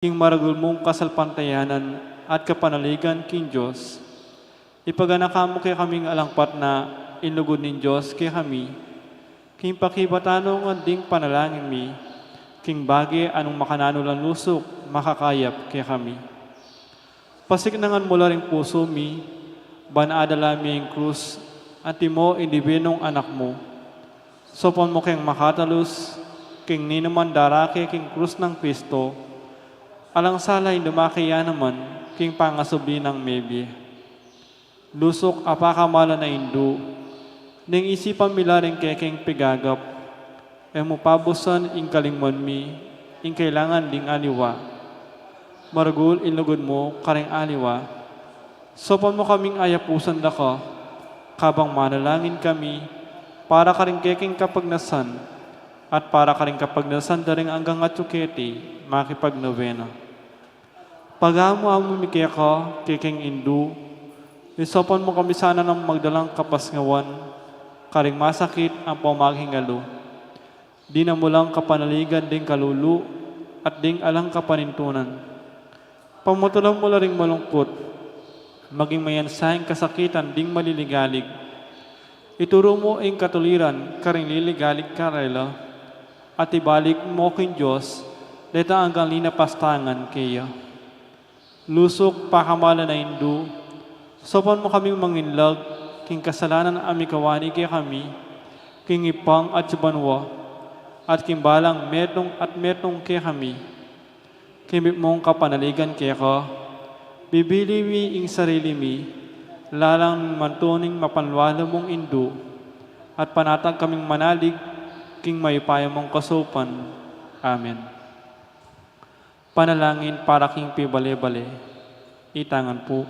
king maragul mong kasalpantayanan at kapanaligan king Diyos. Ipaganakamo kay kaming alangpat na inlugod nin Diyos kay kami, king pakibatanong ang ding panalangin mi, king bagi anong makananulan lusok makakayap kay kami. Pasiknangan mo rin puso mi, banadala mi ang krus, at mo indibinong anak mo. Sopon mo kayong makatalus, king ninaman darake king krus ng Kristo, alang salay lumakaya naman, king pangasubli ng mebi. Lusok apakamala na indu, ning isipan milaring keking pigagap, e mupabusan ing kalimon mi, ing kailangan ding aliwa. Maragul inlugod mo, karing aliwa. Sopan mo kaming ayapusan da ka, kabang manalangin kami, para karing keking kapagnasan, at para karing kapagnasan daring hanggang atsuketi, makipagnovena. Pagamo-amo mi kaya ka, keking indu, isopan mo kami sana ng magdalang kapasngawan, karing masakit ang pamaghingalo. Di na mo lang kapanaligan ding kalulu, at ding alang kapanintunan. Pamatulang mo ring malungkot, maging mayansahing kasakitan ding maliligalig. Ituro mo ang katuliran, karing liligalig karela, at ibalik mo king Diyos, deta hanggang linapastangan kaya. Lusok pakamala na indu, sopan mo kaming manginlag, king kasalanan amikawani kaya kami, king ipang at subanwa, at king balang metong kaya kami. Kimip mong kapanaligan kaya ka, bibili mi ing sarili mi, lalang mantuning mapanwala mong indu, at panatag kaming manalig, king mayupaya mong kasupan. Amen. Panalangin para king pibale-bale. Itangan po.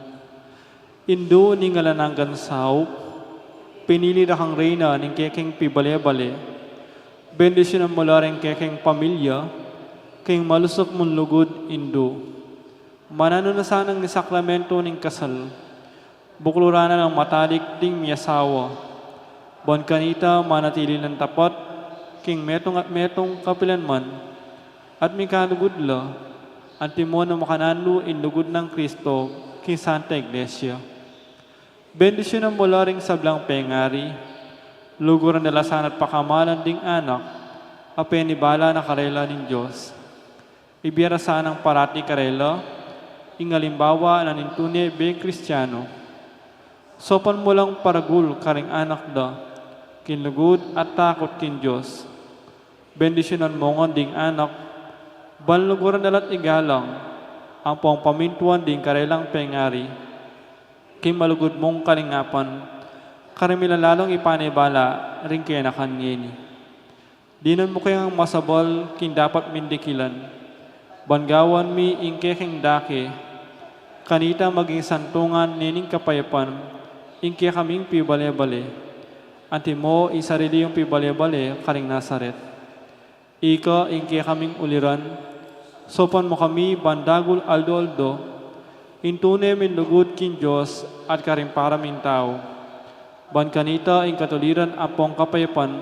Indu ni ngalananggan sao, pinili na kang reyna ning keking pibale-bale, bendisyon ang mula rin keking pamilya, king malusok mong lugod indu. Manano na sanang ni sakramento ning kasal, buklurana ng matalik ding miyasawa, buwan kanita manatili ng tapat, king metong at metong kapilanman, at mikalugudla, at timo na makananlo inlugod ng Kristo, king Santa Iglesia. Bendisyon ang mula ring sablang pengari, luguran nila sanat pakamalan ding anak, apenibala na karela ng Diyos. Ibiyara sanang parati karela, ingalimbawa na nintune be Kristiyano. Sopan mo lang paragul karing anak da, kinlugod at takot kin Diyos. Bendisyonan mo nga ding anak, banluguran nalat igalang, ang pong pamintuan ding karelang pengari, king malugod mong kalingapan, karamilalalong ipanibala, ring kaya nakanyeni. Dinan mo kayang masabal, king dapat mindikilan, bangawan mi ing keking dake, kanita maging santungan nining kapayapan, ing kaya kaming pibale-bale, anti mo isarili yung pibale-bale, karing Nazaret. Ika ing kaya kaming uliran, sopan mo kami bandagul aldo-aldo, intune min lugod kin Diyos at karing paramin tao. Ban kanita ing katuliran apong kapayapan,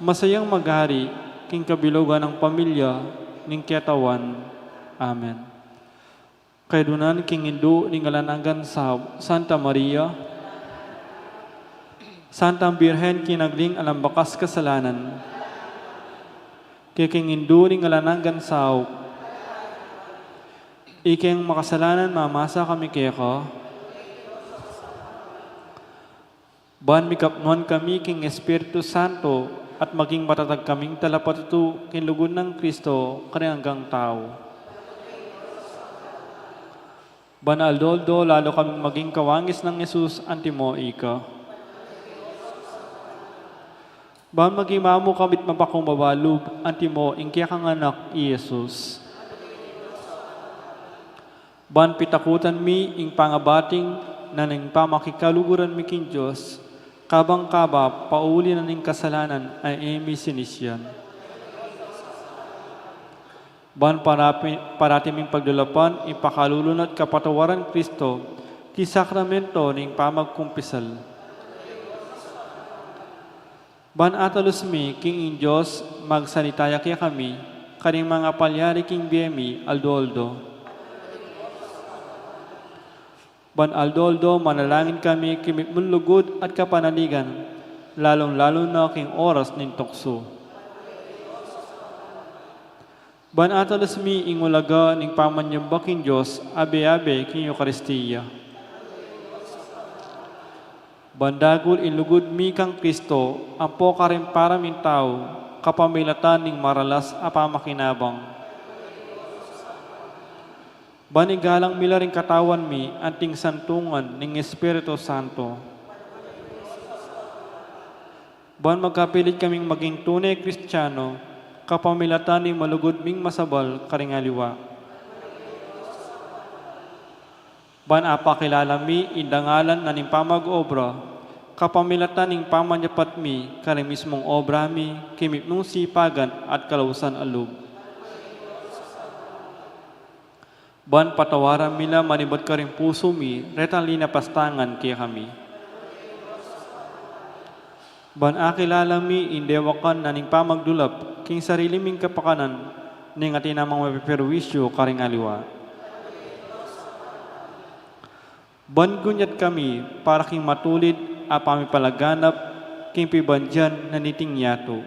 masayang maghari king kabilugan ng pamilya ning kiyatawan. Amen. Kaidunan king indu ning ngalananggan sa Santa Maria, Santang Birhen kinagling alam bakas kasalanan, kiking indu ning ngalananggan sao, iking makasalanan mamasa kami kaya ka, ban mikapnuan kami king Espiritu Santo, at maging matatag kaming talapatutu kinlugod ng Kristo kani hanggang tao. Ban aldoldo lalo kaming maging kawangis ng Jesus antimo ika. Ban magimamo kamit mapakumabalub antimo ingkya kang anak i Jesus. Ban pitakutan mi ing pangabating na ning pamakikaluguran mi king Diyos, kabang kaba pauli na ning kasalanan ay emi sinisyan. Ban parati ming pagdulapan, ipakalulunat kapatawaran Kristo, ki sakramento ning pamagkumpisal. Ban atalos mi, king in Diyos, magsanitaya kaya kami, karing mga palyari king BME, Aldo. Ban Aldo, manalangin kami kimit lugod at kapanaligan, lalong-lalo na king oras nin tukso. Ban atalas mi ingulaga ning pamanyamba king Diyos, abe-abe king Eucharistia. Bandagul inlugod mi kang Kristo, ampo karin para min tao, kapamilatan ning maralas apamakinabang. Banigalang mila ring katawan mi, anting santungan ning Espiritu Santo. Ban magkapilit kaming maging tunay Kristiyano, kapamilatan ning malugod ming masabal karing aliwa. Ban apakilala mi indangalan na ning pamag-obra, kapamilatan ning pamanyapat mi kare mismong obra mi, kimit nung sipagan at kalausan alub. Ban patawaran mila manibad karing puso mi, retali na pastangan kaya kami. Ban akilala mi indewakan na ning pamagdulap, king sarili ming kapakanan, ning atinamang mapiperwisyo karing aliwa. Ban gunyat kami para king matulid a pamipalaganap king pibandyan na niting yato.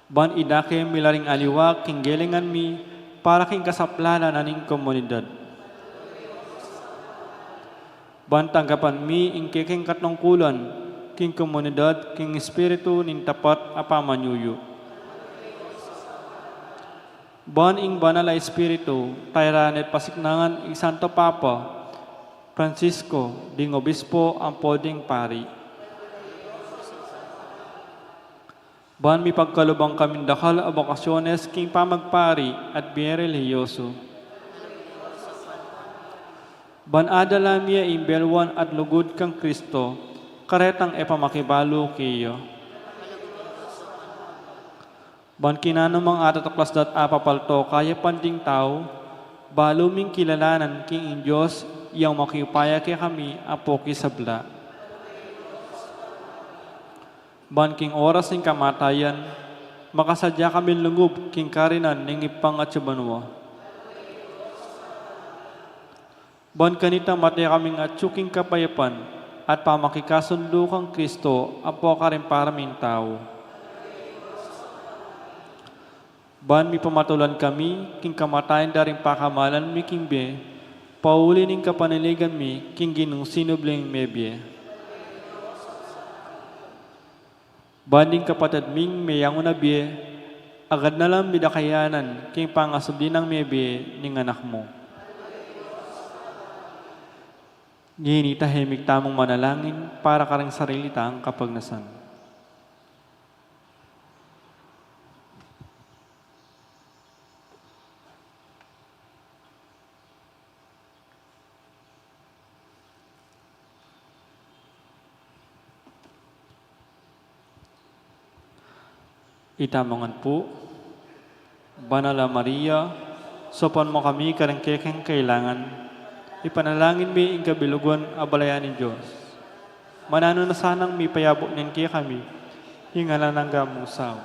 Ban idake milaring aliwa king gelingan mi para king kasaplana na ning komunidad. Ban tanggapan mi ing king katungkulan king komunidad king espiritu ning tapat a pamanyuyo. Ban ing banal a espiritu, tayranet pasiknangan ing Santo Papa, Francisco, ding obispo ang poding pari. Ban mi pagkalubang kaming dakal a bakasyones king pamagpari at biyere religyoso. Ban adala miya ing belwan at lugod kang Kristo, karetang epamakibalo kiyo. Ban kinanamang atataklas dat apapalto kaya panding tao, baluming kilalanan king in Diyos, iyang makipaya kay kami, apo kisabla. Ban king oras ning kamatayan, makasadya kami lungub king karinan ning ipang at subanwa. Ban kanita matay kaming atsuking kapayapan, at pamakikasundo kang Kristo, apo karin para min tao. Ban mi pamatulan kami, king kamatayan daring pakamalan mi king be, pauli ning kapaniligan mi, king ginung sinubling mebye. Banding kapatid ming mayang unabye, agad na lang midakayanan, king pangasubli ng mebye ning anak mo. Ngini tahimik tamong manalangin para karang sarili tang kapagnasan. Itamangan po, Banala Maria, sopan mo kami karang kekeng kailangan, ipanalangin mi ing kabilugon abalayan ni Diyos. Manano na sanang mi payabok nin kaya kami, hingala ng gamusaw.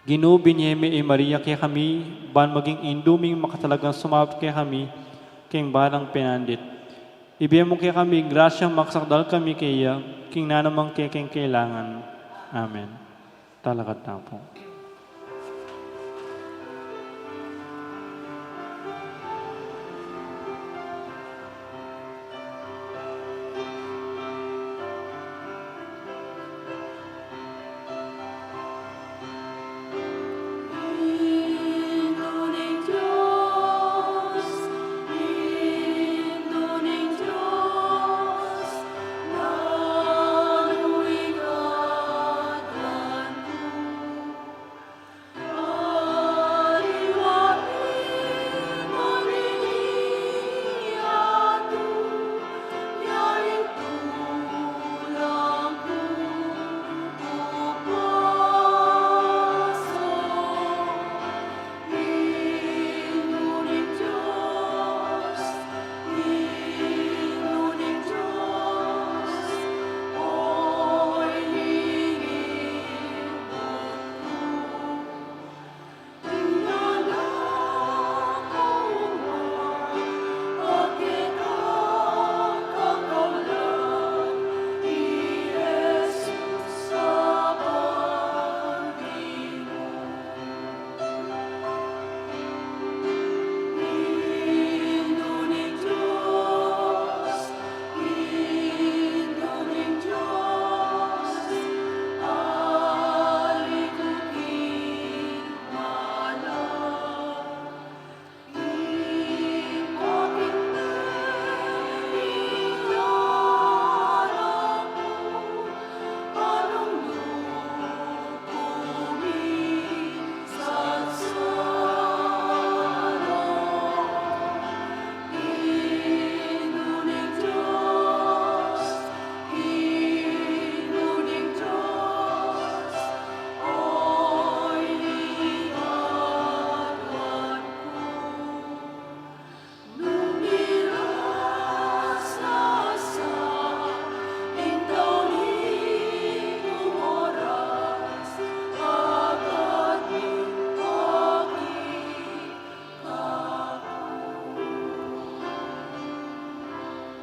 Ginubinyeme e Maria kaya kami, ban maging induming makatalagang sumabot kaya kami, king balang pinandit. Ibigay mo kaya kami, grasyang maksakdal kami kaya, king nanamang kekeng kailangan. Amen. Talagat na po.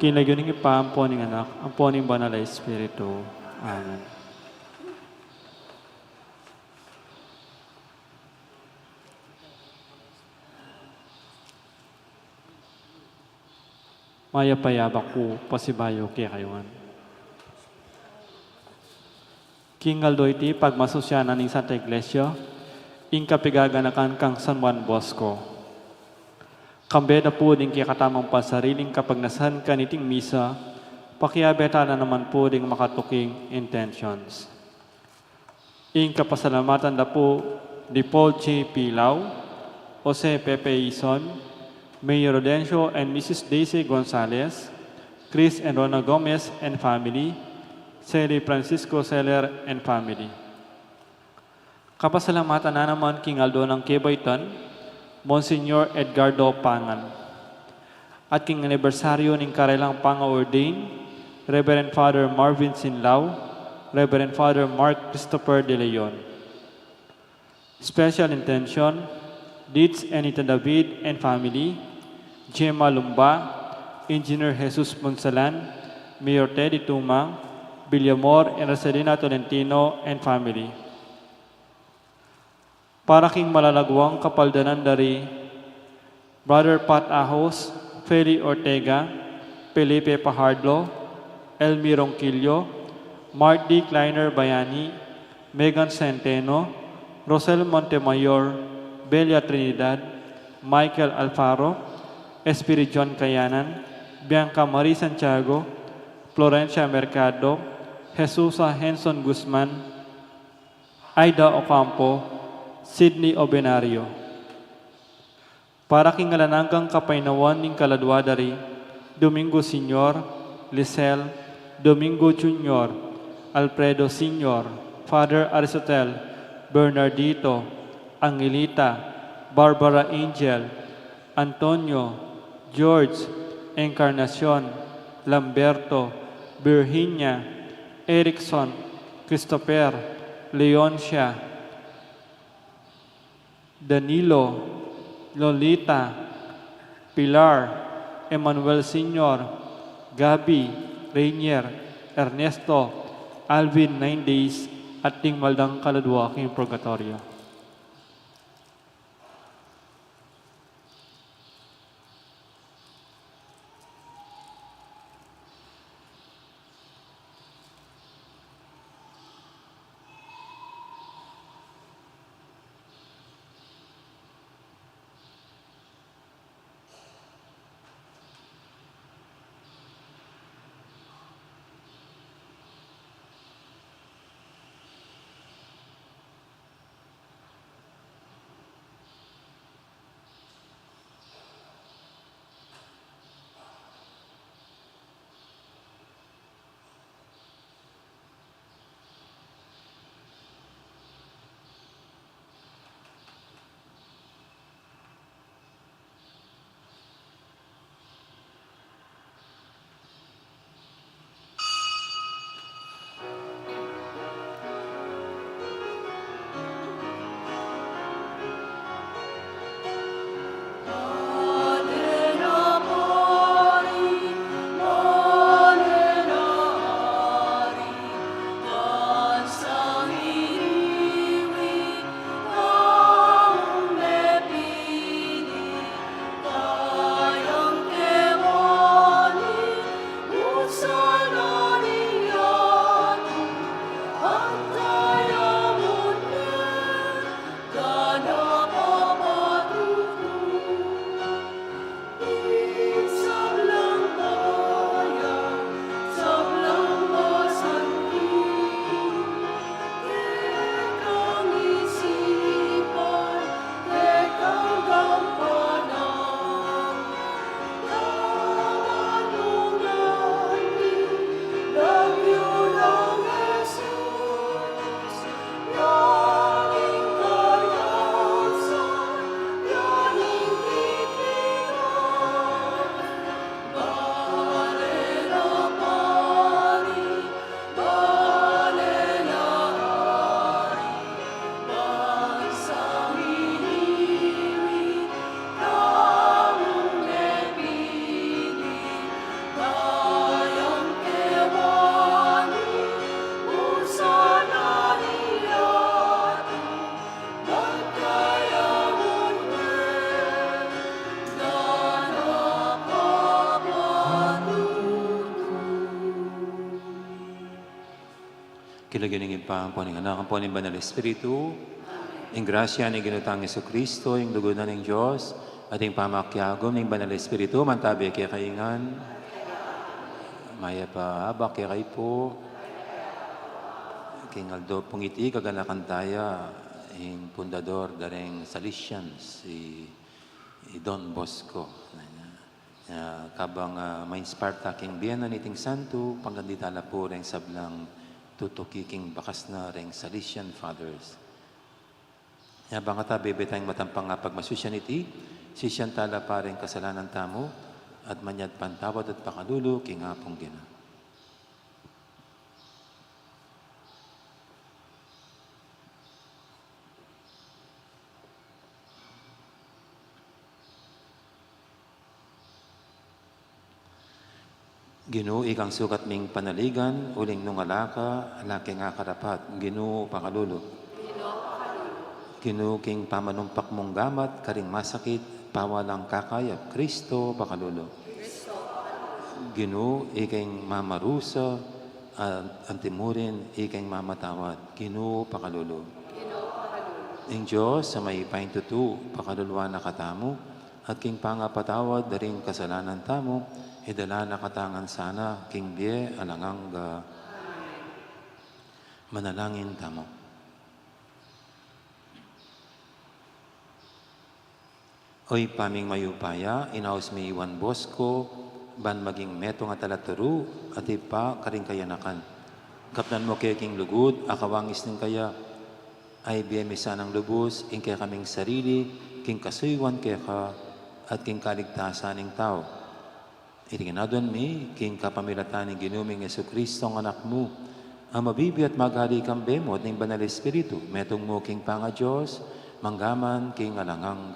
kinagyo ng ipaampo ng anak, ampo ng banal na Espiritu. Amen. Maya payabak po, pasibayo kaya kayuan. Kingal do iti pagmasusyanan ng Santa Iglesia, ing kapigaganakan kang San Juan Bosco. Kambe na po din kaya katamang pasariling kapag nasan ka niting misa, pakiabeta na naman po ding makatuking intentions. Ing kapasalamatan na po di Paul J. Pilaw, Jose Pepe Ison, Mayor Rodencio and Mrs. Daisy Gonzalez, Chris and Rona Gomez and family, Sally Francisco Seller and family. Kapasalamatan na naman King Aldo ng Kebaytan, Monsignor Edgardo Pangan. At king anibersaryo ng karelang pang-ordain, Reverend Father Marvin Sinlao, Reverend Father Mark Christopher De Leon. Special intention, Dietz and Ita David and family, Gemma Lumba, Engineer Jesus Monsalan, Mayor Teddy Tumang, Villamor and Rosalina Tolentino and family. Para king malalagwang kapaldanan dari, Brother Pat Ahos, Feli Ortega, Felipe Pahardlo, Elmi Ronquillo, Mark D. Kleiner Bayani, Megan Centeno, Rosel Montemayor, Belia Trinidad, Michael Alfaro, Espiri John Kayanan, Bianca Marie Santiago, Florencia Mercado, Jesusa Henson Guzman, Aida Ocampo, Sidney Obenario. Para kingalananggang kapainawan ng kaladwadari, Domingo Senior, Lisel, Domingo Junior, Alfredo Senior, Father Aristotel, Bernardito, Angelita, Barbara Angel, Antonio, George, Encarnacion, Lamberto, Virginia, Erickson, Christopher, Leoncia, Danilo, Lolita, Pilar, Emmanuel Senior, Gabi, Rainier, Ernesto, Alvin 9 days, at ting maldang kaladwa king purgatorio. Kilagyan pa po ng anak po ng Banal Espiritu, ang grasya ni Ginutang Jesucristo, yung lugudan ng Diyos, at yung pamakyagom ng Banal Espiritu, mantabi kaya kaingan, maya pa abak kaya kayo po, King Aldo pungiti kaganakan taya, yung pundador dareng Salesians, si Don Bosco. Kabang ma-inspire taking biyanan iting santo, pangganditala po rin sablang tutukiking bakas na rin Salesian Fathers. Bang ata bebe tayong matampang nga pagmasusyan iti, sisyan tala pa rin kasalanan tamo, at manyad pantawad at pakalulo, king apong gina. Ginoo ikang sukat ming panaligan, uling nung alaka, alaki nga karapat, Ginoo pakalulo. Ginoo king pamanumpak mong gamat, karing masakit, pawalang kakayap, Kristo pakalulo. Ginoo iking mamarusa, antimurin, iking mamatawad, Ginoo pakalulo. Ing Diyos sa may paintutu, pakaluluwa na katamo, at king pangapatawad, daring kasalanan tamo, idala na katangan sana, king die, alangang manalangin tamo. Oy paming mayupaya, inaos mi Juan Bosco, ban maging meto nga talaturu, at ipa karing kayanakan. Kapnan mo kaya king lugod, akawangis ng kaya, ay biyemisa ng lubos, ing kaya kaming sarili, king kasuywan kaya ka, at king kaligtasan ng tao. Itinginadon mi, king kapamilatan ng ginuming Jesucristo ang anak mo, ang mabibi at maghali kang bemot ng Banal Espiritu, metong mo king panga Diyos, manggaman king alangang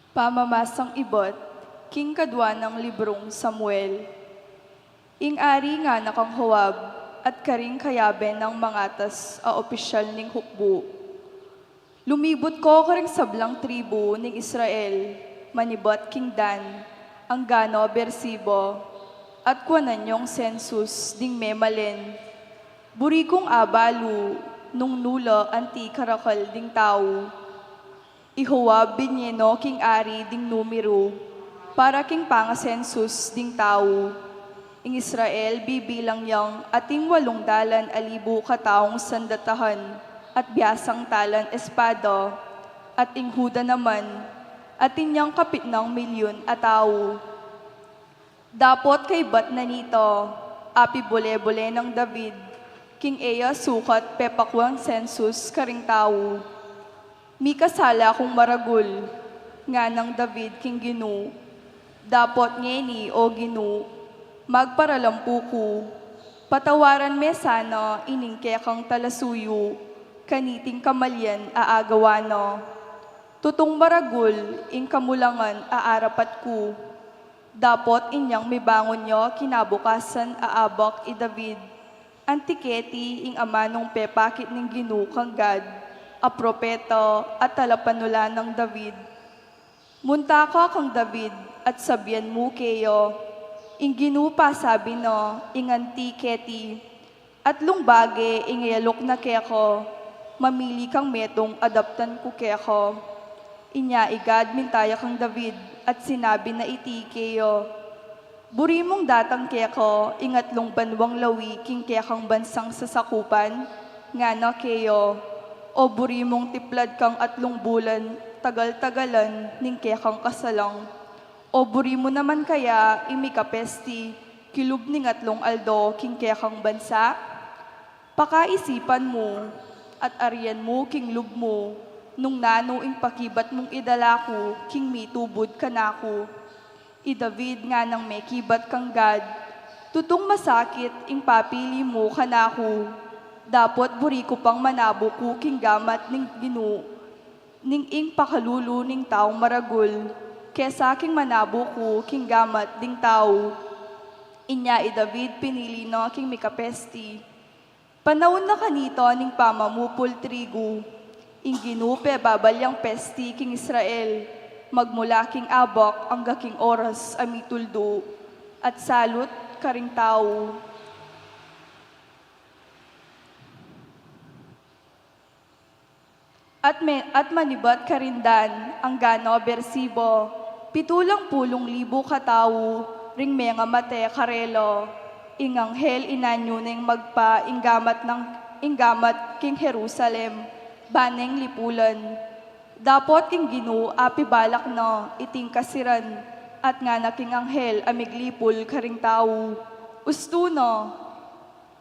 Pamamasang ibot, king kadwa ng librong Samuel. Ing-ari nga nakang huwab, at karing kayaben ng mangatas a opisyal ning hukbo. Lumibot ko karing sablang tribo ning Israel, manibot king Dan, ang gano bersibo, at kuanan yung census ding memalen. Burikong abalu, nung nulo anti karakal ding tao. Ihuwab binyeno king ari ding numero, para king pangasensus ding tao. Ing Israel bibilang yang ating 8,000 kataong sandatahan, at biyasang talan espada, at ing Huda naman, atin yang kapit ng milyon a tao. Dapot kay bat na nito, api bole-bole ng David, king Eya sukat pepakwang sensus karing tao. Mi kasala kung maragul, nga ng David king Ginu. Dapot ngeni o Ginu, magparalampu ko. Patawaran me sana iningke kang talasuyo, kaniting kamalyan aagawano. Tutong maragul, ing kamulangan aarapat ko. Dapot inyang mibangon nyo kinabukasan aabak i David. Antiketi ing amanong pepakit ning Ginu kang God, a propeta at talapanula ng David. Munta ka kang David at sabihan mo kayo, ing ginupa sabi no, ing antiketi, at lungbage ing yalok na keko, mamili kang metong adaptan ko keko. Inya igad mintaya kang David at sinabi na iti keyo. Buri mong datang keko, ingatlong banwang lawi king kekang bansang sasakupan, nga na keyo. O buri mong tiplad kang atlong bulan, tagal-tagalan, ning kekang kasalang. O buri mo naman kaya, imikapesti, kilub ning atlong aldo, king kekang bansa? Pakaisipan mo, at arian mo, king lub mo, nung nano ing pakibat mong idalako, king mitubod kanako. I David nga nang may kibat kang God, tutong masakit ing papili mo kanako. Dapot buri ko pang manabo ko king gamat ning ginu, ning ing pakalulu ning taong maragul, kesa king manabo ko king gamat ding tao. Inya i David pinili no king mikapesti. Panahon na kanito ning pamamupol trigo, ing ginupe babalyang pesti king Israel, magmula king abak ang gaking oras amituldo, at salot karing tao. At manibat karindan ang gano bersibo, pitulang pulong libo katao, ring mga mate karelo, ingang hel inanyo ning magpa inggamat king Jerusalem, baneng lipulan. Dapot king Ginoo api balak no iting kasiran, at nga na king anghel amiglipol karing tao. Ustuno,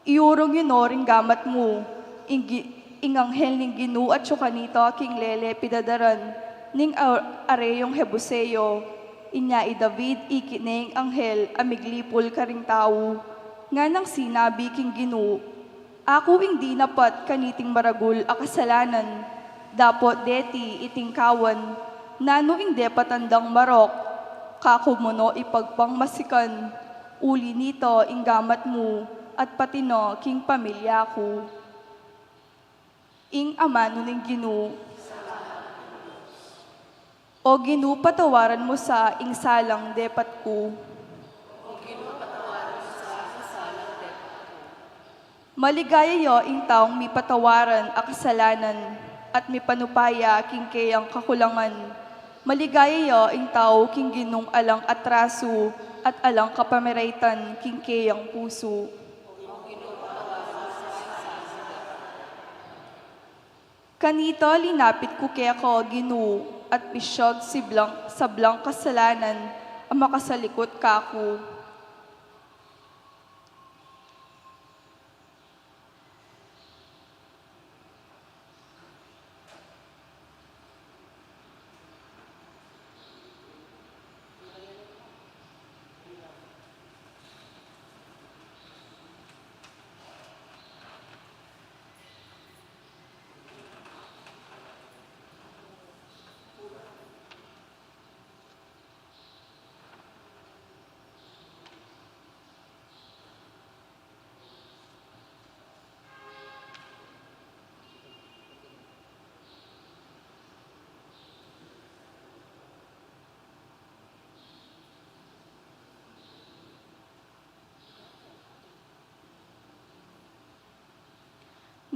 iurong yun no ring gamat mo, ing anghel ning Ginoo at kanito king lele pidadaran, ning areyong Hebuseo. Inya i David ikining anghel amiglipol karing tao. Nga nang sinabi king Ginoo, ako ing di napat kaniting maragul a kasalanan, dapot deti iting kawan, nano ing depatandang marok, kakumuno ipagpang masikan, uli nito ing gamat mo, at patino king pamilya ko. Ing amano ning Ginoo, o Ginoo patawaran mo sa ing salang depat ko. Maligaya yo ing taong mi patawaran a kasalanan, at mi panupaya king kayang kakulangan. Maligaya yo ing tao king Ginong alang atraso, at alang kapamiraitan king kayang puso. Kanito linapit ko keko Ginoo, at bisyog sablang kasalanan, ang makasalikot kako.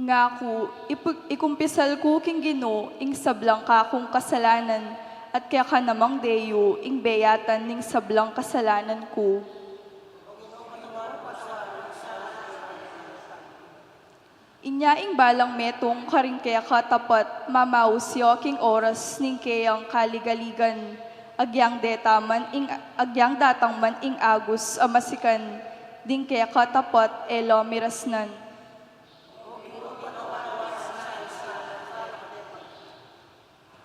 Ngaku, ikumpisal ko king Ginoo ing sablang kakong kasalanan, at kaya ka namang deyo ing beyatan ning sablang kasalanan ko. Inya ing balang metong karing kaya katapat, mamausyo king oras ning kayang kaligaligan, agyang datang man ing agus amasikan, ding kaya katapat elo mirasnan.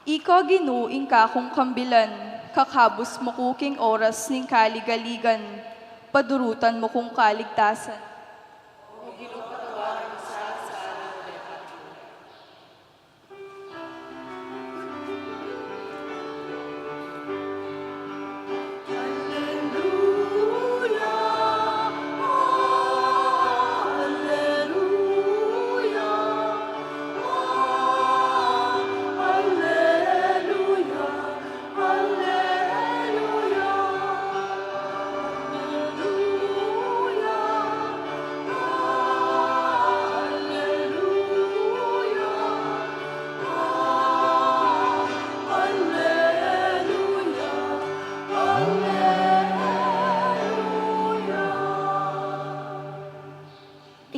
Ikaw Ginoo ing kakong kambilan, kakabos mo kuking oras ning kaligaligan, padurutan mo kong kaligtasan.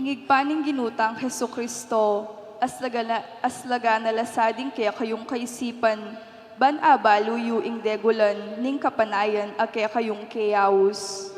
Ingig paning ginutang Heso Kristo, aslaga na lasading kaya kayong kaisipan, ban abaluyo ing degulan, ning kapanayan a kaya kayong kayawus.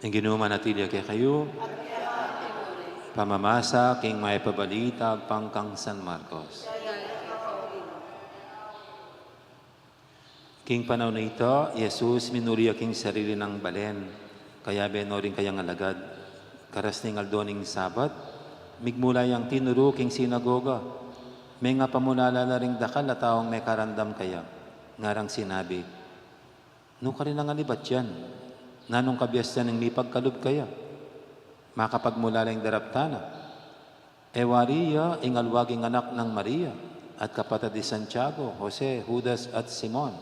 Ang Ginoo manatili kay kayo. Pamamasa king may pabalita pangkang San Marcos. King panahon na ito, Jesus minuriya king sarili ng balen. Kaya benoring kayang alagad. Karas ning aldoning sabat, migmula yang tinuro king sinagoga. May nga pamulala na ring dakal na taong may karandam kaya. Ngarang sinabi, no ka rin ang alibat yan. Nanong kabiyasyan ng mipagkalub kaya. Makapagmula lang daraptana. Ewaria, ingalwaging anak ng Maria, at kapatid ni Santiago, Jose, Judas, at Simon.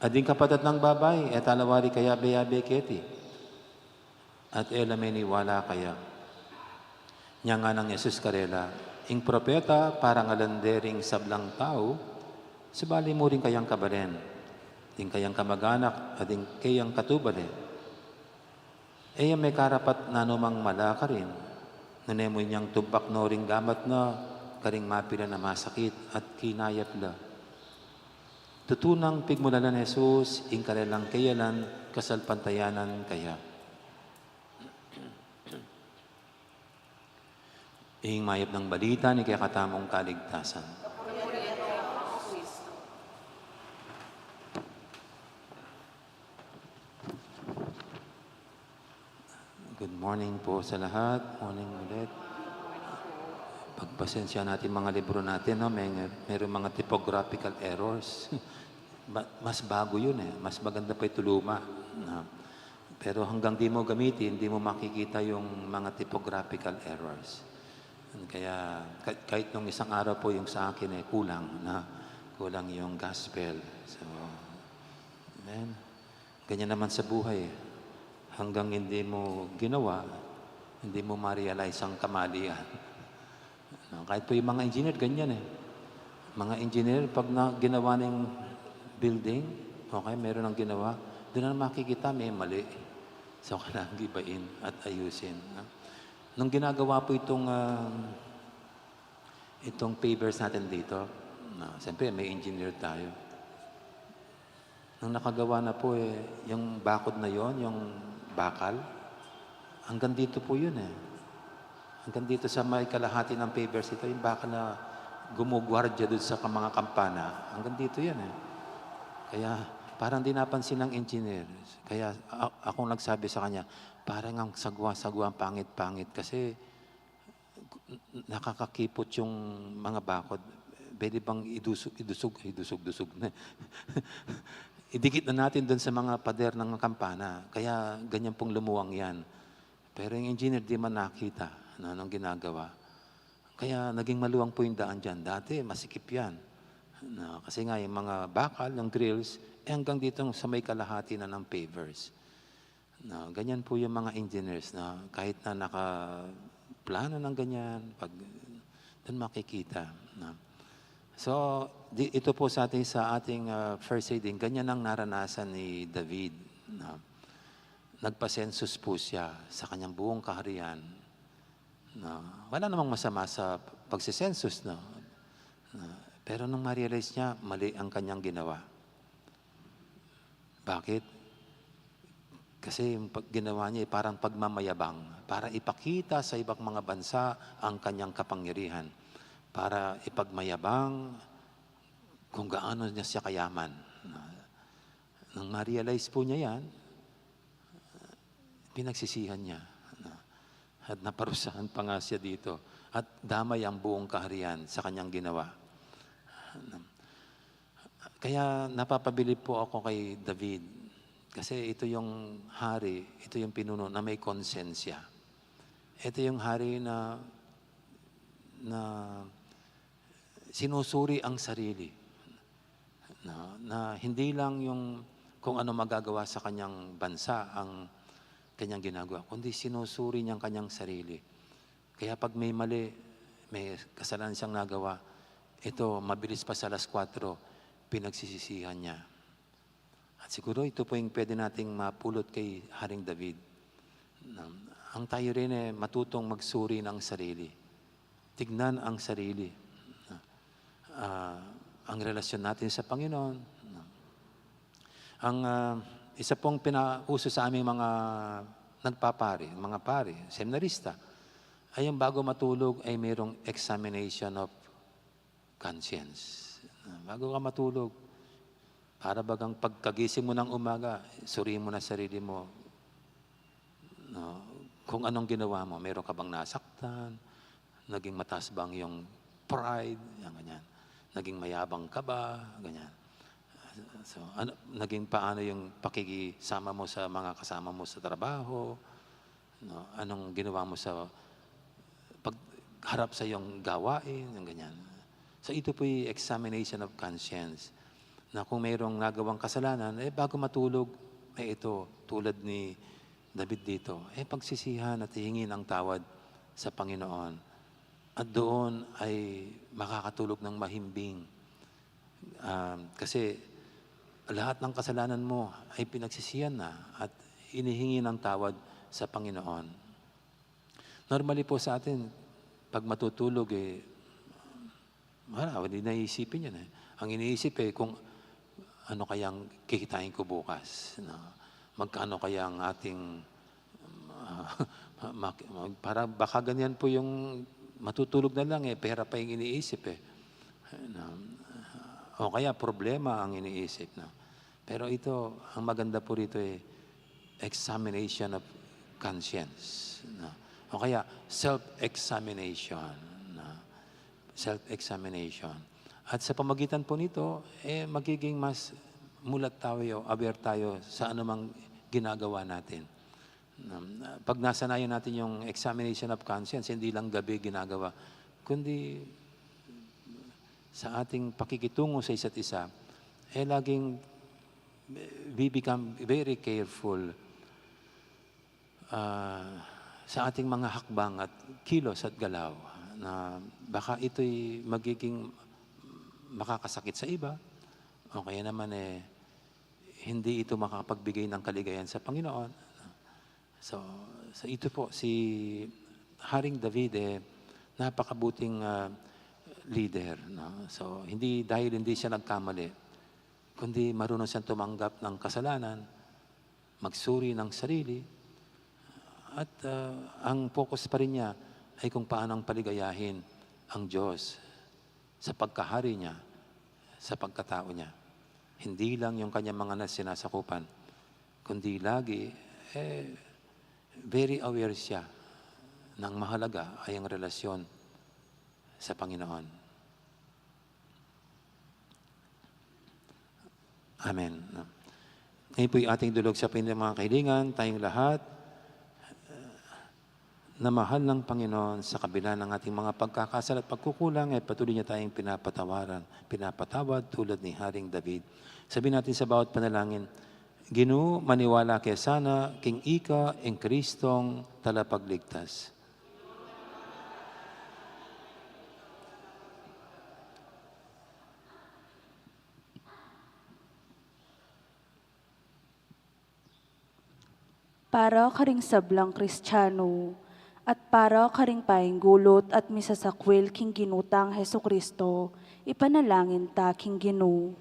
Ading kapatid ng babay, et alawari kaya beyabe keti. At elameniwala kaya. Nya nga ng Jesus karela, ing propeta parang alandering sablang tao, sabali mo rin kayang kabaren. Ding kayang kamag-anak, ading kayang katubali. May karapat na numang malaka rin, nanemoy niyang tubak no ring gamat na, karing mapila na masakit at kinayat la. Tutunang pigmulalan Jesus, ing karelang kayalan, kasalpantayanan kaya. Ing mayap ng balita ni kaya katamong kaligtasan. Good morning po sa lahat. Morning ulit. Pagpasensya natin mga libro natin, no? Meron mga typographical errors. Mas bago yun eh. Mas maganda pa ito luma. No? Pero hanggang di mo gamitin, di mo makikita yung mga typographical errors. Kaya kahit nung isang araw po yung sa akin kulang. Kulang yung gospel. So, amen. Ganyan naman sa buhay eh. Hanggang hindi mo ginawa, hindi mo ma-realize ang kamalian. Kahit po yung mga engineer, ganyan eh. Mga engineer, pag ginawa ng building, okay, meron ang ginawa, doon na makikita may mali. So, kailangan gibain at ayusin. Nung ginagawa po itong pavers natin dito, siyempre may engineer tayo. Nung nakagawa na po yung bakod na yon, yung bakal, hanggang dito po yun eh. Hanggang dito sa may kalahati ng pavers ito, yung bakal na gumugwardya doon sa mga kampana, hanggang dito yan eh. Kaya parang di napansin ng engineer. Kaya akong nagsabi sa kanya, parang ang sagwa-sagwa, pangit-pangit kasi nakakakipot yung mga bakod. Pwede bang idusog na. Idikit na natin doon sa mga pader ng kampana. Kaya ganyan pong lumuwang yan. Pero yung engineer di man nakita anong ginagawa. Kaya naging maluwang po yung daan dyan. Dati masikip yan. Kasi nga yung mga bakal, yung grills, hanggang dito sa may kalahati na ng pavers. Ganyan po yung mga engineers na kahit na nakaplano ng ganyan, pag doon makikita. So, ito po sa ating first aiding, ganyan ang naranasan ni David. Nagpa-census po siya sa kanyang buong kaharian. Wala namang masama sa pagsisensus. Pero nung ma-realize niya, mali ang kanyang ginawa. Bakit? Kasi yung ginawa niya parang pagmamayabang para ipakita sa ibang mga bansa ang kanyang kapangyarihan. Para ipagmayabang kung gaano niya siya kayaman. Nang ma-realize po niya yan, pinagsisihan niya. At naparusahan pa nga siya dito. At damay ang buong kaharian sa kanyang ginawa. Kaya napapabilib po ako kay David. Kasi ito yung hari, ito yung pinuno na may konsensya. Ito yung hari na sinusuri ang sarili. Na hindi lang yung kung ano magagawa sa kanyang bansa ang kanyang ginagawa, kundi sinusuri niya ang kanyang sarili. Kaya pag may mali, may kasalanan siyang nagawa, ito, mabilis pa sa alas 4, pinagsisisihan niya. At siguro ito po yung pwede nating mapulot kay Haring David. Ang tayo rin matutong magsuri ng sarili. Tignan ang sarili. Ang relasyon natin sa Panginoon. Ang isa pong pinauso sa aming mga nagpapari, mga pari, seminarista, ay yung bago matulog ay mayroong examination of conscience. Bago ka matulog, para bagang pagkagising mo ng umaga, suriin mo na sarili mo. No, kung anong ginawa mo, meron ka bang nasaktan, naging mataas bang yung pride, yan, ganyan. Naging mayabang ka ba, ganyan. So, naging paano yung pakikisama mo sa mga kasama mo sa trabaho, no? Anong ginawa mo sa pagharap sa iyong gawain, yung ganyan. So ito po yung examination of conscience. Na kung mayroong nagawang kasalanan, bago matulog, ito, tulad ni David dito, pagsisihan at hingin ang tawad sa Panginoon. At doon ay makakatulog ng mahimbing. Kasi lahat ng kasalanan mo ay pinagsisihan na at inihingi ng tawad sa Panginoon. Normally po sa atin, pag matutulog, wala, hindi naisipin yan. Ang iniisip kung ano kayang kikitain ko bukas. No? Magkano kaya ang ating, para baka ganyan po yung matutulog na lang, pera pa yung iniisip o kaya problema ang iniisip. No? Pero ito, ang maganda po rito examination of conscience. No? O kaya self-examination. No? Self-examination. At sa pamagitan po nito, magiging mas mulat tayo, aware tayo sa anumang ginagawa natin. Pag nasanayan natin yung examination of conscience, hindi lang gabi ginagawa, kundi sa ating pakikitungo sa isa't isa, laging we become very careful sa ating mga hakbang at kilos at galaw na baka ito'y magiging makakasakit sa iba o kaya naman hindi ito makapagbigay ng kaligayahan sa Panginoon. So ito po, si Haring David, napakabuting leader. No? So, dahil hindi siya nagkamali, kundi marunong siyang tumanggap ng kasalanan, magsuri ng sarili, at ang focus pa rin niya ay kung paano paligayahin ang Diyos sa pagkahari niya, sa pagkatao niya. Hindi lang yung kanyang mga sinasakupan, kundi lagi, very aware siya ng mahalaga ay ang relasyon sa Panginoon. Amen. Ngayon po yung ating dulog sa mga kailingan, tayong lahat na mahal ng Panginoon sa kabila ng ating mga pagkakasala at pagkukulang, patuloy niya tayong pinapatawad tulad ni Haring David. Sabihin natin sa bawat panalangin, Ginoo, maniwala kay sana, king ika, en Kristong talapagligtas. Para karing sablang Kristiyano, at para karing painggulot at misasakwil king ginutang Heso Kristo, ipanalangin ta king Ginoo.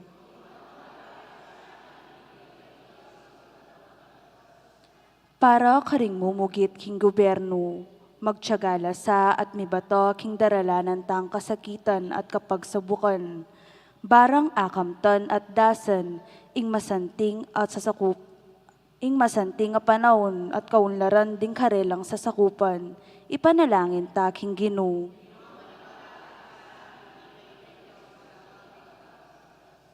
Para karing mumugit king gobyerno, magtiyagala sa at mibato king daralanan tang kasakitan at kapagsabukan, barang akamtan at dasan, ing masanting at sasakup, ing masanting nga panahon at kaunlaran ding karelang sasakupan, ipanalangin ta king Ginoo.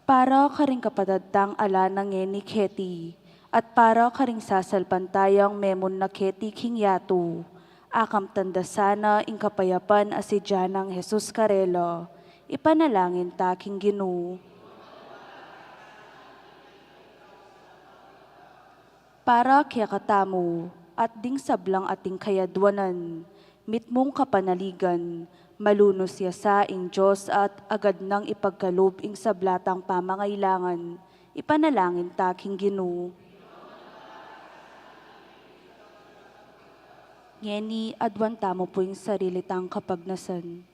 Para karing kapatadtang ala ng ni Keti, at para karing sasalpantayang memon na Keti king Yatu, akam tanda sana ing kapayapan asidyan ng Jesus Karelo, Ipanalangin ta king Ginoo. Para kaya katamo, at ding sablang ating kayadwanan, mitmong kapanaligan, malunos siya sa ing Diyos at agad nang ipagkalob ing sablatang pamangailangan, ipanalangin ta king Ginoo. Ngeni, adwan tamo po yung sarili tang kapagnasan.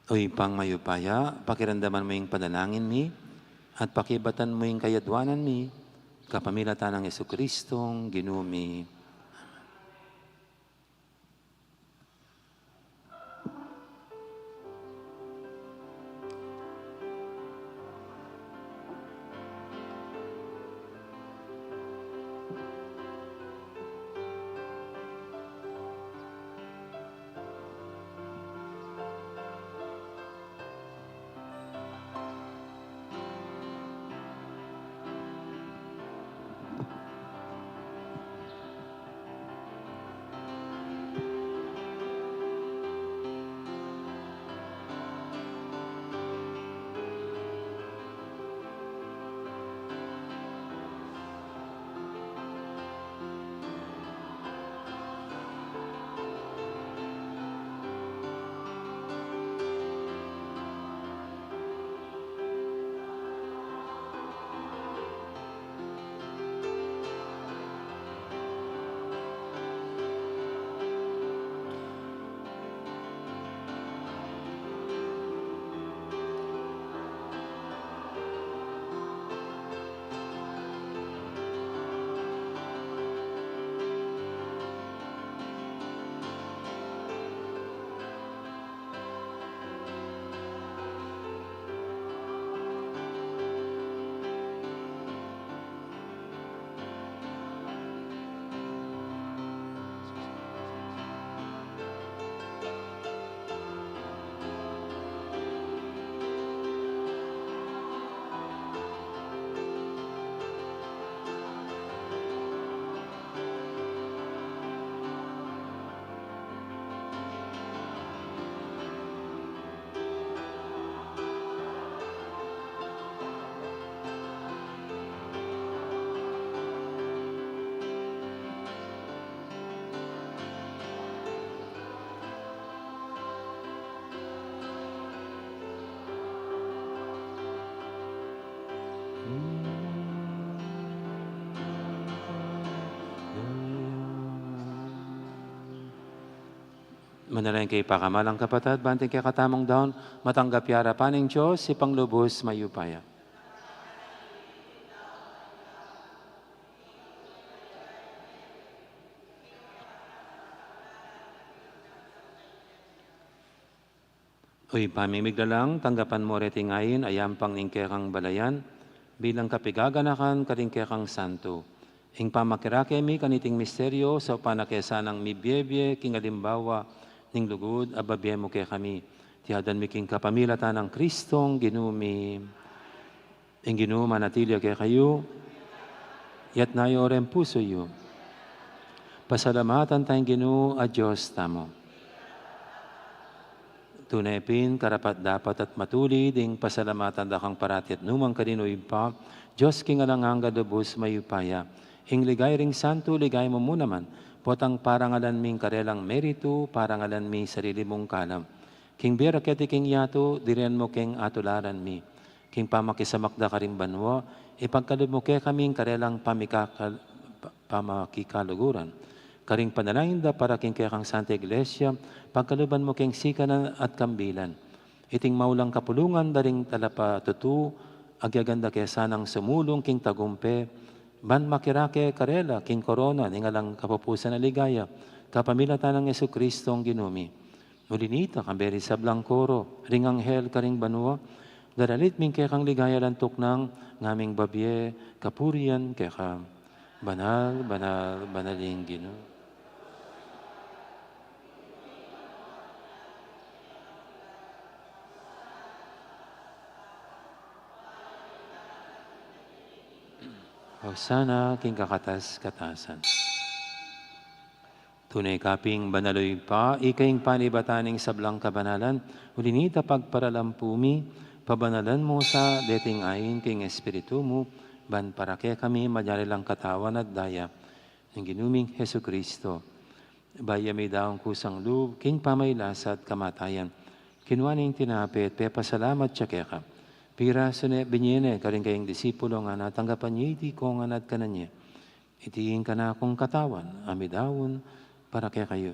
Oy pang mayupaya, pakiramdaman mo yung panalangin mi, at pakibatan mo yung kayadwanan mi, kapamilatan ng Jesucristong ginumi. Manalangin kay pakamalang kapatid, banting kay katamong daon, matanggap yara paning Diyos, si panglubos mayupaya. Uy, pamimiglalang, tanggapan mo reti ngayon, ayam pang ingkekang balayan, bilang kapigaganakan karingkekang santo. Ing pamakirake mi kaniting misteryo sa panakesa ng mibyebye kingalimbawa ning lugod ababye mo kay kami. Tiyadan mi king kapamilatan ng Kristong ginumi. Ing ginuma natilya kay kayo, yat nayo rin puso yo. Pasalamatan tayong Ginoo a Diyos tamo. Tunay pin, karapat dapat at matuli, ding pasalamatan dakang parati at numang kaninoy pa, Diyos kingalangang gadabos mayupaya. Ing ligay ring santo, ligay mo muna man, potang parangalan ming karelang merito, parangalan mi sarili mong kalam. King biraketi king yato, dirian mo king atularan mi. King pamakisamakda ka ring banwa, ipagkalod mo kay kaming karelang pamakikaluguran. Karing panalangin da para king kayakang Santa Iglesia, pagkaluban mo king sikanan at kambilan. Iting maulang kapulungan daring talapa tutu, agyaganda kaya sanang sumulong king tagumpe, ban makirake karela king korona, ningalang kapupusan na ligaya, kapamilatan ng Jesucristong ginumi. Mulinita kamberi sa Blancoro, ring anghel karing banwa, daralit ming kayakang ligaya lantok ng ngaming babye, kapurian kaya banal, banal, banaling Ginoo. Hosana king kakatas-katasan. Tunay kaping banaloy pa, ikaing panibataning sablang kabanalan, ulinita pagparalampumi, pabanalan mo sa dating ayin king espiritu mo, ban para kaya kami madalilang katawan at daya, ng ginuming Heso Kristo. Baya may daong kusang loob, king pamaylasa at kamatayan, kinuaning tinapit, pepasalamat siya kaya ka. Pira sune binyene, karing kayong disipulo nga natanggapan niya, iti ko nga nat kananya. Itiin ka na akong katawan, amidawon, para kaya kayo.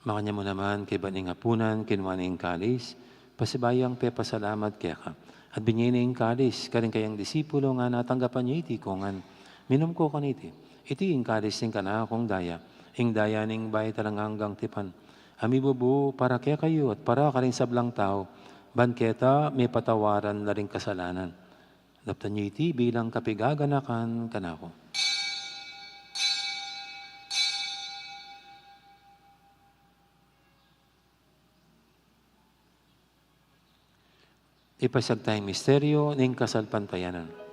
Makanya mo naman kay baning hapunan, kinuwaning kalis, pasibayang pepasalamat kaya ka. At binyaning kalis, karing kayang disipulo nga natanggapan niya iti kongan. Minom ko kaniti, iti ing kalis ning kana akong daya, ing daya ning bay talang hanggang tipan. Amibubu para kaya kayo at para karing sablang tao, banketa may patawaran na rin kasalanan. Daptan niyo iti bilang kapigaganakan kanako. Ipasag tayong misteryo ng kasalpantayanan.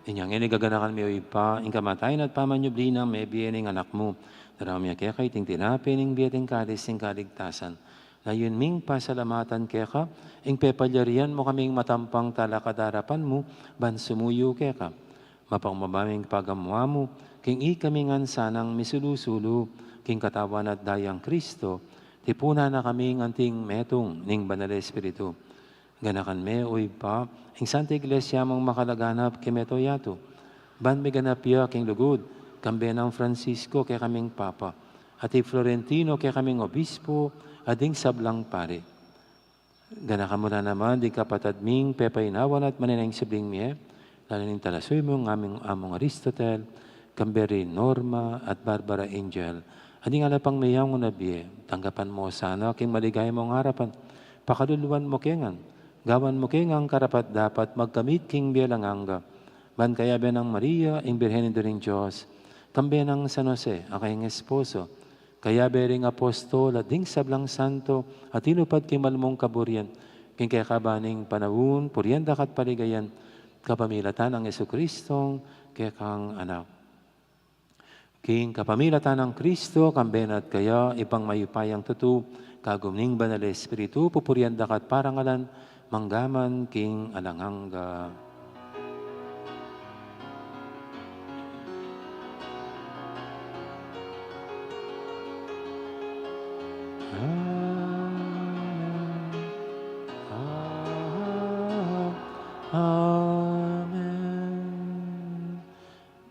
Inyang inigaganakan mi pa, ing kamatayan at pamanyubli ng may biyening anak mo. Naramya kaya kay ting tinapin, ing biyeting kalis, ing kaligtasan. Na yun ming pasalamatan kaya ka, ing pepalyarian mo kaming matampang talakadarapan mo, ban sumuyo kaya ka. Mapangmamaming pagamwa mo, king ikamingan sanang misulusulo, king katawan at dayang Kristo, tipuna na kaming anting metong ning banal espiritu. Ganakan me uy pa, ing Santa Iglesia mong makalaganap kimeto yato. Ban may ganapya king lugod, kambe ng Francisco kay kaming Papa, at Florentino kay kaming Obispo, ading sablang pare. Ganakan mo na naman, di kapatad ming pepainawan at maninang sibling miye, lalaning talasoy mo ng among Aristotel, Kamberi Norma at Barbara Angel. Ading alapang mayang unabiye, tanggapan mo sana king maligay mong harapan, pakaluluan mo kengan, gawan mo kengang karapat dapat magkamit king bialanganga. Ban kaya ben ng Maria, ing Birhen rin Diyos, kambe ng San Jose, akayong esposo, kaya bering apostol at ding sablang santo, at inupad king malmong kaburian, king kaya kabaning panawun, purienda kat paligayan, kapamilatan ang Jesucristong kaya kang anak. King kapamilatan ng Kristo, kambenat kaya ipang mayupayang tutu, kagumning banal espiritu, pupurianda kat parangalan, manggaman king alanganga.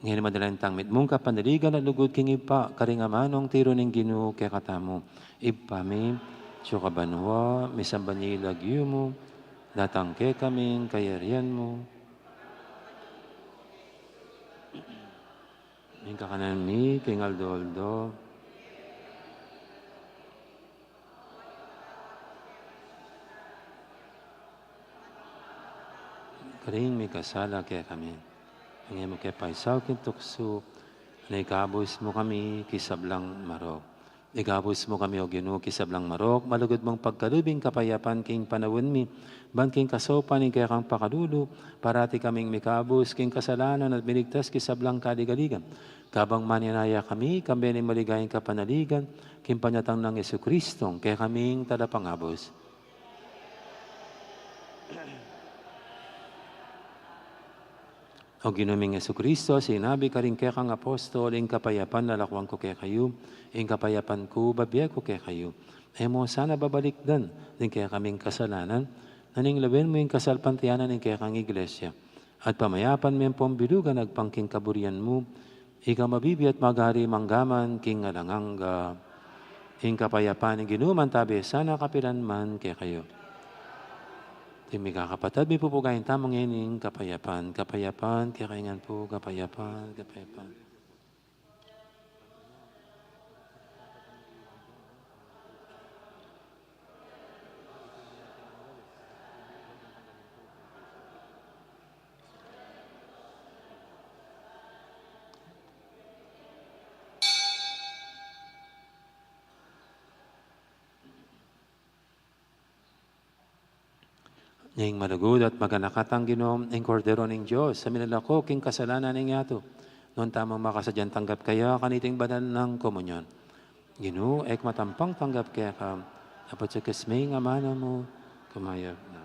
Ngayon madalang tangmit mong kapanaligan at lugod king ipa, karingamanong tiro ng Ginoo kaya katamo. Ipami, siyo kabanwa, misambanyilag yu mo, datangke kaming kayarian mo. Ing kakanan ni king Aldoldo. Karing may kasala kaya kami. Ngayon mo kaya paisaw kintukso, na ikabos mo kami kisablang marok. Ikabos mo kami o Ginoo kisablang marok, malugod mong pagkalubing kapayapan king panawin mi, ban king kasopan ing kaya kang pakalulo, parati kaming mikabos king kasalanan at binigtas kisablang kaligaligan. Kabang maninaya kami, kambe ni maligayang kapanaligan, king panyatang ng Jesucristong, kaya kaming talapangabos. O ginuming Jesucristo, sinabi ka rin kaya kang apostol, ing kapayapan lalakwang ko kaya kayo, ing kapayapan ko babiyag ko kaya kayo. E mo sana babalikdan, din kaya kaming kasalanan, naning labin mo yung kasalpantiyanan ng kaya kang iglesia. At pamayapan mo yung pambilugan, nagpangking kaburian mo, ikaw mabibi at magari manggaman, king alanganga. ing kapayapaan ng ginuman tabi, sana kapilan man kaya kayo. Timi kakapatid, may pupugayin tamang ining kapayapaan. Kapayapaan, kaya kaingan po, kapayapaan, kapayapaan. Ning malugod at maganakatang ginom, ing kordero ng Diyos, sa minalako, king kasalanan ng yato. Noon tamang makasadyan tanggap kaya, kaniting banal ng komunyon. Ginu, ek matampang tanggap kaya ka, dapat sa kasmay nga mana mo, kumayag na.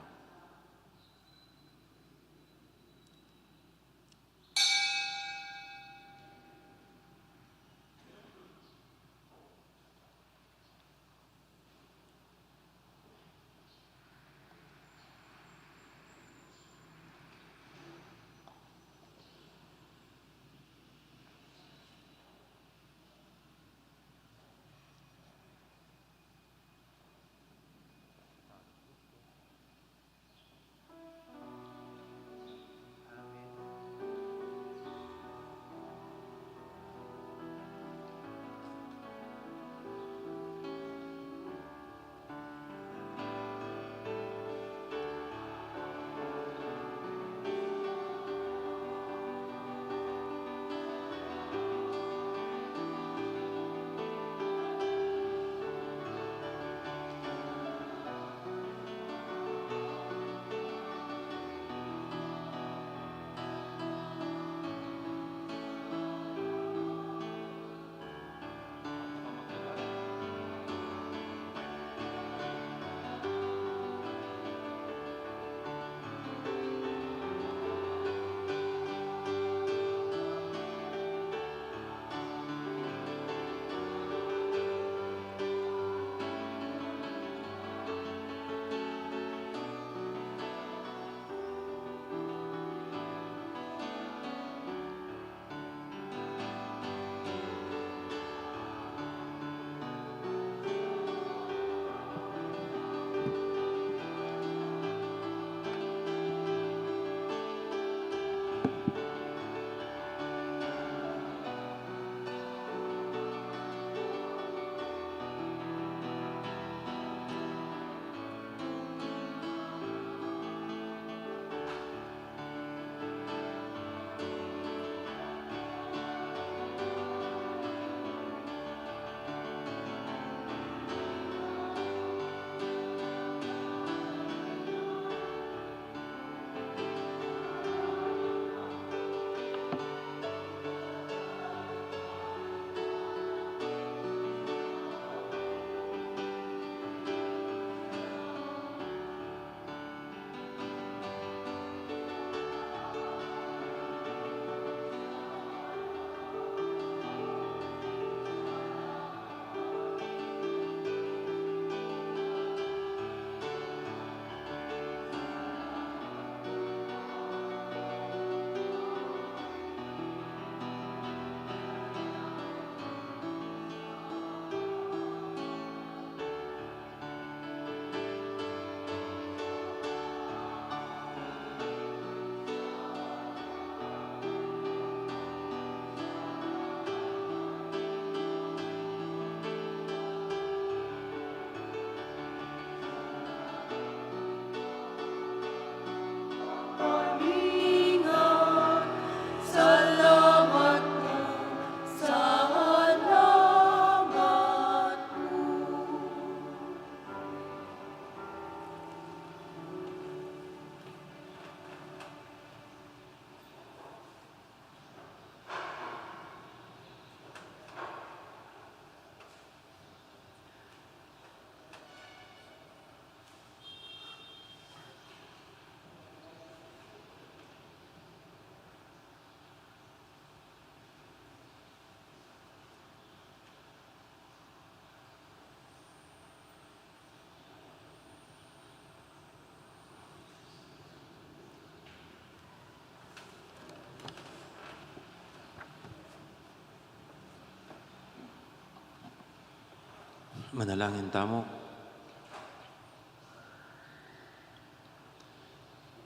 Manalangin tamo.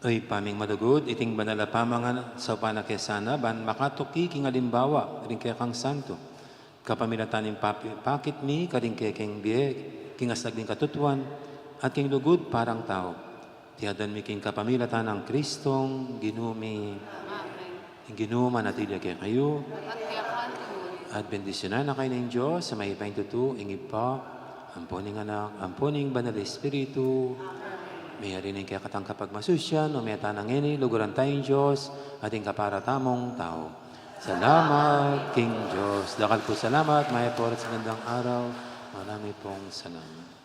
Oy, paming madugod, iting banala pamangan sa panakesana, ban makatuki king alimbawa, rin kaya kang santo. Kapamilataning pakit mi, karing kaya king biye, king asagling katutuan, at king lugod parang tao. Tiyadan mi king kapamilatan ng Kristong, ginumi, ginuman at ilya kaya kayo, at bendisyonan na kayo ng Diyos sa may paintutu, ingib pa, amponing anak, amponing banal Espiritu, may harinig kaya katang kapag masusyan, o may tanang ini, luguran tayong Diyos, ating kaparatamong tao. Salamat, King Diyos. Dakal po salamat, maya po sa gandang araw. Marami pong salamat.